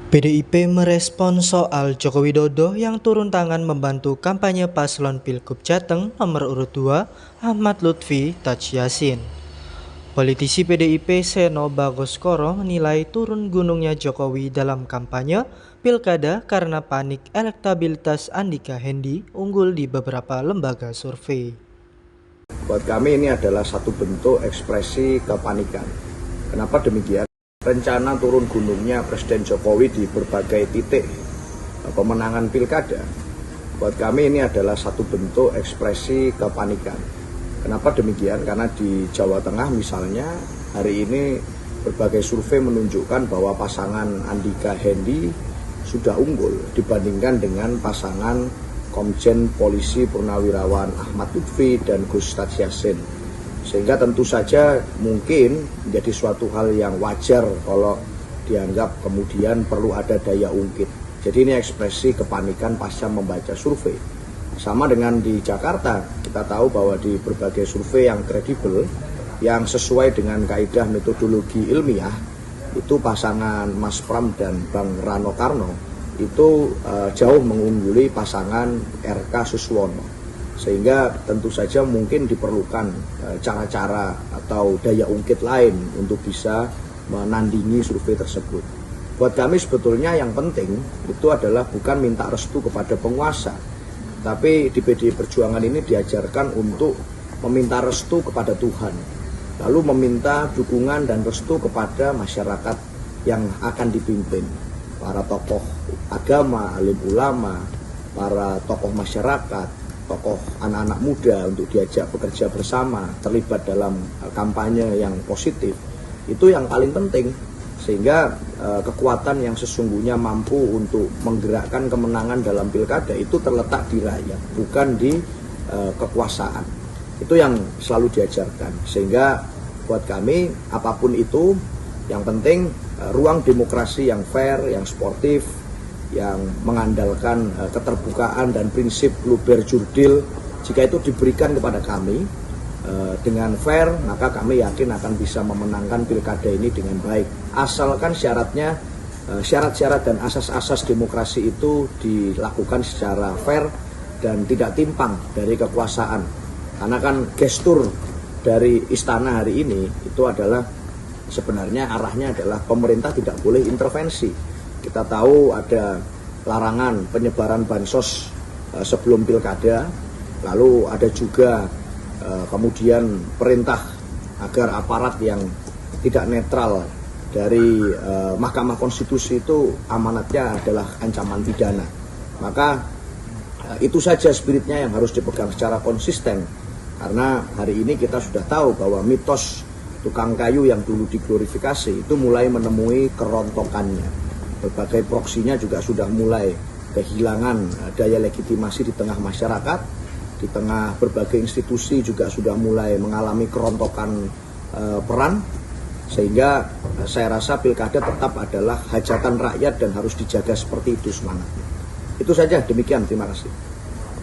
PDIP merespon soal Joko Widodo yang turun tangan membantu kampanye paslon Pilgub Jateng nomor urut 2 Ahmad Lutfi Taj Yassin. Politisi PDIP Seno Bagoskoro menilai turun gunungnya Jokowi dalam kampanye Pilkada karena panik elektabilitas Andika Hendy unggul di beberapa lembaga survei. Buat kami ini adalah satu bentuk ekspresi kepanikan. Kenapa demikian? Rencana turun gunungnya Presiden Jokowi di berbagai titik pemenangan pilkada, buat kami ini adalah satu bentuk ekspresi kepanikan. Kenapa demikian? Karena di Jawa Tengah misalnya hari ini berbagai survei menunjukkan bahwa pasangan Andika Hendy sudah unggul dibandingkan dengan pasangan Komjen Polisi Purnawirawan Ahmad Lutfi dan Gus Taj Yassin. Sehingga tentu saja mungkin menjadi suatu hal yang wajar kalau dianggap kemudian perlu ada daya ungkit. Jadi ini ekspresi kepanikan pasca membaca survei. Sama dengan di Jakarta, kita tahu bahwa di berbagai survei yang kredibel, yang sesuai dengan kaidah metodologi ilmiah, itu pasangan Mas Pram dan Bang Rano Karno itu jauh mengungguli pasangan RK Suswono. Sehingga tentu saja mungkin diperlukan cara-cara atau daya ungkit lain untuk bisa menandingi survei tersebut. Buat kami sebetulnya yang penting itu adalah bukan minta restu kepada penguasa, tapi di PDI Perjuangan ini diajarkan untuk meminta restu kepada Tuhan, lalu meminta dukungan dan restu kepada masyarakat yang akan dipimpin, para tokoh agama, alim ulama, para tokoh masyarakat, tokoh anak-anak muda untuk diajak bekerja bersama, terlibat dalam kampanye yang positif. Itu yang paling penting, sehingga kekuatan yang sesungguhnya mampu untuk menggerakkan kemenangan dalam pilkada itu terletak di rakyat, bukan di kekuasaan. Itu yang selalu diajarkan, sehingga buat kami apapun itu, yang penting ruang demokrasi yang fair, yang sportif, yang mengandalkan keterbukaan dan prinsip luber jurdil, jika itu diberikan kepada kami dengan fair, maka kami yakin akan bisa memenangkan pilkada ini dengan baik. Asalkan syaratnya, syarat-syarat dan asas-asas demokrasi itu dilakukan secara fair dan tidak timpang dari kekuasaan. Karena kan gestur dari istana hari ini itu adalah sebenarnya arahnya adalah pemerintah tidak boleh intervensi. Kita tahu ada larangan penyebaran bansos sebelum pilkada, lalu ada juga kemudian perintah agar aparat yang tidak netral dari Mahkamah Konstitusi itu amanatnya adalah ancaman pidana. Maka itu saja spiritnya yang harus dipegang secara konsisten, karena hari ini kita sudah tahu bahwa mitos tukang kayu yang dulu diglorifikasi itu mulai menemui kerontokannya. Berbagai proksinya juga sudah mulai kehilangan daya legitimasi di tengah masyarakat, di tengah berbagai institusi juga sudah mulai mengalami kerontokan peran, sehingga saya rasa pilkada tetap adalah hajatan rakyat dan harus dijaga seperti itu semangatnya. Itu saja, demikian, terima kasih.